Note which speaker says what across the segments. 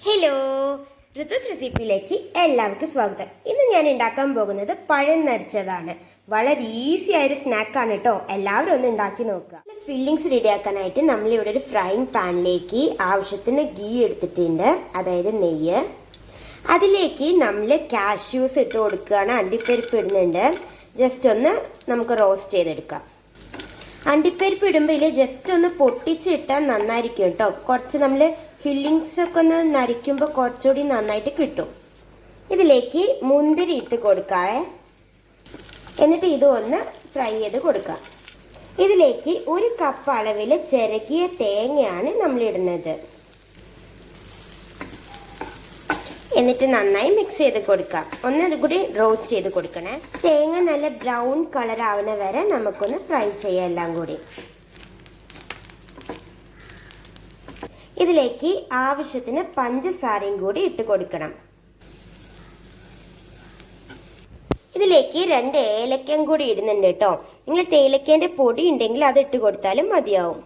Speaker 1: Hello, Ritu's റെസിപ്പിയിലേക്ക് എല്ലാവർക്കും സ്വാഗതം. ഇന്ന് ഞാൻ ഉണ്ടാക്കാൻ പോകുന്നത് പഴം നരിച്ചതാണ്. വളരെ ഈസി ആയൊരു സ്നാക്കാണ് കേട്ടോ. എല്ലാവരും ഒന്ന് ഉണ്ടാക്കി നോക്കുക. ഫില്ലിങ്സ് റെഡിയാക്കാനായിട്ട് നമ്മളിവിടെ ഒരു ഫ്രൈങ് പാനിലേക്ക് ആവശ്യത്തിന് ഗീ എടുത്തിട്ടുണ്ട്, അതായത് നെയ്യ്. അതിലേക്ക് നമ്മൾ കാഷ്യൂസ് ഇട്ട് കൊടുക്കുകയാണ്. അണ്ടിപ്പരിപ്പ് ഇടുന്നുണ്ട്. ജസ്റ്റ് ഒന്ന് നമുക്ക് റോസ്റ്റ് ചെയ്തെടുക്കാം. അണ്ടിപ്പരിപ്പ് ഇടുമ്പോൾ ജസ്റ്റ് ഒന്ന് പൊട്ടിച്ചിട്ടാൽ നന്നായിരിക്കും കേട്ടോ. കുറച്ച് നമ്മൾ ഫില്ലിങ്സ് ഒക്കെ ഒന്ന് നരിക്കുമ്പോൾ കുറച്ചുകൂടി നന്നായിട്ട് കിട്ടും. ഇതിലേക്ക് മുന്തിരി ഇട്ട് കൊടുക്കാം. എന്നിട്ട് ഇതൊന്ന് ഫ്രൈ ചെയ്ത് കൊടുക്കാം. ഇതിലേക്ക് 1 കപ്പ് അളവിൽ ചിരകിയ തേങ്ങയാണ് നമ്മൾ ഇടുന്നത്. എന്നിട്ട് നന്നായി മിക്സ് ചെയ്ത് കൊടുക്കാം. ഒന്നുകൂടി റോസ്റ്റ് ചെയ്ത് കൊടുക്കണേ. തേങ്ങ നല്ല ബ്രൗൺ കളർ ആവുന്ന വരെ നമുക്കൊന്ന് ഫ്രൈ ചെയ്യാം എല്ലാം കൂടി. ഇതിലേക്ക് ആവശ്യത്തിന് പഞ്ചസാരയും കൂടി ഇട്ട് കൊടുക്കണം. ഇതിലേക്ക് 2 ഏലക്കയും കൂടി ഇടുന്നുണ്ട് കേട്ടോ. നിങ്ങൾ ഏലക്കേൻ്റെ പൊടി ഉണ്ടെങ്കിൽ അത് ഇട്ട് കൊടുത്താലും മതിയാവും.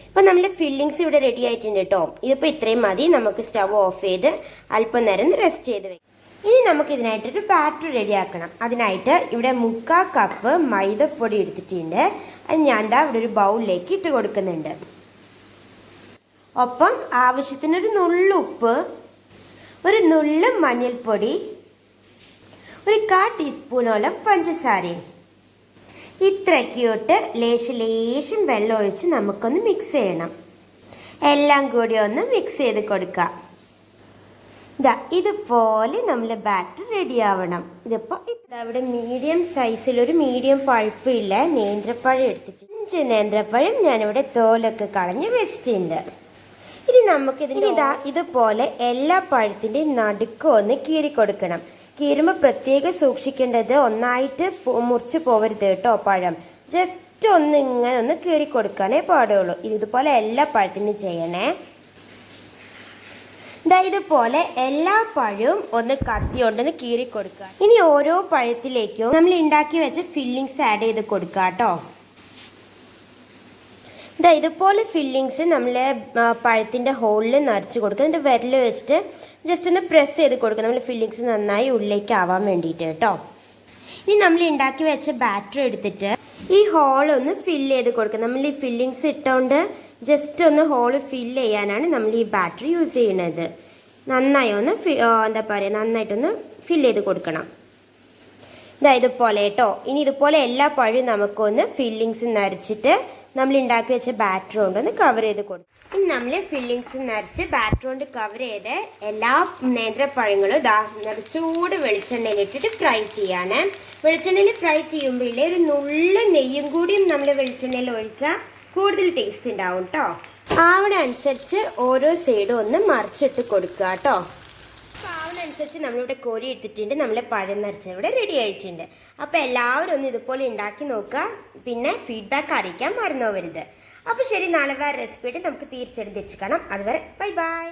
Speaker 1: ഇപ്പം നമ്മുടെ ഫില്ലിങ്സ് ഇവിടെ റെഡി ആയിട്ടുണ്ട് കേട്ടോ. ഇതിപ്പോൾ ഇത്രയും മതി. നമുക്ക് സ്റ്റവ് ഓഫ് ചെയ്ത് അല്പം നേരം റെസ്റ്റ് ചെയ്ത് വെക്കാം. ഇനി നമുക്ക് ഇതിനായിട്ടൊരു ബാറ്റർ റെഡിയാക്കണം. അതിനായിട്ട് ഇവിടെ 3/4 കപ്പ് മൈദപ്പൊടി എടുത്തിട്ടുണ്ട്. അത് ഞാൻ ഇവിടെ ഒരു ബൗളിലേക്ക് ഇട്ട് കൊടുക്കുന്നുണ്ട്. ഒപ്പം ആവശ്യത്തിനൊരു നുള്ളു ഉപ്പ്, ഒരു നുള്ളു മഞ്ഞൾപ്പൊടി, ഒരു 1/4 ടീസ്പൂണോളം പഞ്ചസാരയും ഇത്രയൊക്കെ ഇട്ട് ലേശം വെള്ളം ഒഴിച്ച് നമുക്കൊന്ന് മിക്സ് ചെയ്യണം. എല്ലാം കൂടി ഒന്ന് മിക്സ് ചെയ്ത് കൊടുക്കാം. ഇതുപോലെ നമ്മൾ ബാറ്റർ റെഡി ആവണം. ഇതിപ്പോൾ ഇവിടെ മീഡിയം സൈസിലൊരു മീഡിയം പഴുപ്പില്ല നേന്ത്രപ്പഴം എടുത്തിട്ട് 5 നേന്ത്രപ്പഴം ഞാനിവിടെ തോലൊക്കെ കളഞ്ഞ് വെച്ചിട്ടുണ്ട്. ഇനി നമുക്കിതിന് ഇതുപോലെ എല്ലാ പഴത്തിൻ്റെയും നടുക്കും ഒന്ന് കീറി കൊടുക്കണം. കീറുമ്പോൾ പ്രത്യേകം സൂക്ഷിക്കേണ്ടത് ഒന്നായിട്ട് മുറിച്ച് പോവരുത് കേട്ടോ. പഴം ജസ്റ്റ് ഒന്ന് ഇങ്ങനെ ഒന്ന് കീറി കൊടുക്കാനേ പാടുള്ളൂ. ഇതുപോലെ എല്ലാ പഴത്തിനും ചെയ്യണേ. ഇതുപോലെ എല്ലാ പഴവും ഒന്ന് കത്തി കൊണ്ടൊന്ന് കീറി കൊടുക്കുക. ഇനി ഓരോ പഴത്തിലേക്കും നമ്മൾ ഉണ്ടാക്കി വെച്ച ഫില്ലിങ്സ് ആഡ് ചെയ്ത് കൊടുക്കുക കേട്ടോ. ഇതുപോലെ ഫില്ലിങ്സ് നമ്മൾ പഴത്തിൻ്റെ ഹോളിൽ നിറച്ച് കൊടുക്കുക. എന്നിട്ട് വിരൽ വെച്ചിട്ട് ജസ്റ്റ് ഒന്ന് പ്രസ് ചെയ്ത് കൊടുക്കുക. നമ്മൾ ഫില്ലിങ്സ് നന്നായി ഉള്ളിലേക്ക് ആവാൻ വേണ്ടിയിട്ട് കേട്ടോ. ഇനി നമ്മൾ ഉണ്ടാക്കി വെച്ച ബാറ്റർ എടുത്തിട്ട് ഈ ഹോളൊന്ന് ഫില്ല് ചെയ്ത് കൊടുക്കുക. നമ്മൾ ഈ ഫില്ലിങ്സ് ഇട്ടുകൊണ്ട് ജസ്റ്റ് ഒന്ന് ഹോള് ഫില്ല് ചെയ്യാനാണ് നമ്മൾ ഈ ബാറ്റർ യൂസ് ചെയ്യുന്നത്. നന്നായി ഒന്ന് നന്നായിട്ടൊന്ന് ഫില്ല് ചെയ്ത് കൊടുക്കണം. ഇതുപോലെ കേട്ടോ. ഇനി ഇതുപോലെ എല്ലാ പഴവും നമുക്കൊന്ന് ഫില്ലിങ്സ് നിറച്ചിട്ട് നമ്മൾ ഉണ്ടാക്കി വെച്ച ബാറ്റർ കൊണ്ടൊന്ന് കവർ ചെയ്ത് കൊടുക്കും. ഇനി നമ്മൾ ഫില്ലിങ്സ് നിറച്ച് ബാറ്റർ കൊണ്ട് കവർ ചെയ്ത് എല്ലാ നേന്ത്രപ്പഴങ്ങളും നിറച്ചൂട് വെളിച്ചെണ്ണയിലിട്ടിട്ട് ഫ്രൈ ചെയ്യാണ്. വെളിച്ചെണ്ണയിൽ ഫ്രൈ ചെയ്യുമ്പോൾ ഒരു നുള്ളു നെയ്യും കൂടിയും നമ്മൾ വെളിച്ചെണ്ണയിൽ ഒഴിച്ചാൽ കൂടുതൽ ടേസ്റ്റ് ഉണ്ടാവും കേട്ടോ. ആവണ അനുസരിച്ച് ഓരോ സൈഡും ഒന്ന് മറിച്ചിട്ട് കൊടുക്കുക കേട്ടോ. അനുസരിച്ച് നമ്മളിവിടെ കോരി എടുത്തിട്ടുണ്ട്. നമ്മളെ പഴം നിറച്ചത് ഇവിടെ റെഡി ആയിട്ടുണ്ട്. അപ്പോൾ എല്ലാവരും ഒന്ന് ഇതുപോലെ ഉണ്ടാക്കി നോക്കുക. പിന്നെ ഫീഡ്ബാക്ക് അറിയിക്കാൻ മറന്നു പോകരുത്. അപ്പോൾ ശരി, നാളെ വേറെ റെസിപ്പി ആയിട്ട് നമുക്ക് തീർച്ചയായിട്ടും തിരിച്ചു കാണാം. അതുവരെ ബൈ ബൈ.